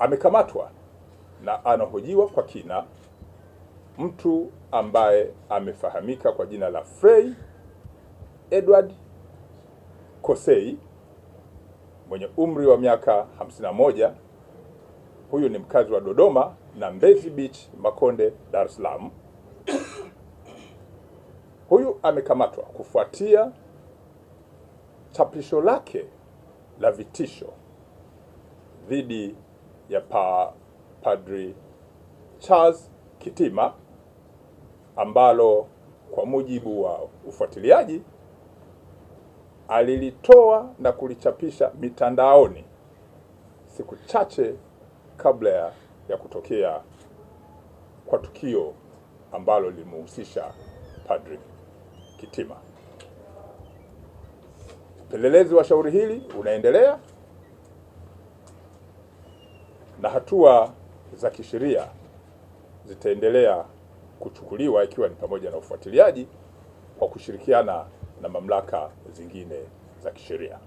amekamatwa na anahojiwa kwa kina mtu ambaye amefahamika kwa jina la Frey Edward Kosei mwenye umri wa miaka 51. Huyu ni mkazi wa Dodoma na Mbezi Beach, Makonde, Dar es Salaam. Huyu amekamatwa kufuatia chapisho lake la vitisho dhidi ya Padri Charles Kitima, ambalo kwa mujibu wa ufuatiliaji alilitoa na kulichapisha mitandaoni siku chache kabla ya kutokea kwa tukio ambalo lilimhusisha Padri Kitima. Upelelezi wa shauri hili unaendelea na hatua za kisheria zitaendelea kuchukuliwa, ikiwa ni pamoja na ufuatiliaji kwa kushirikiana na mamlaka zingine za kisheria.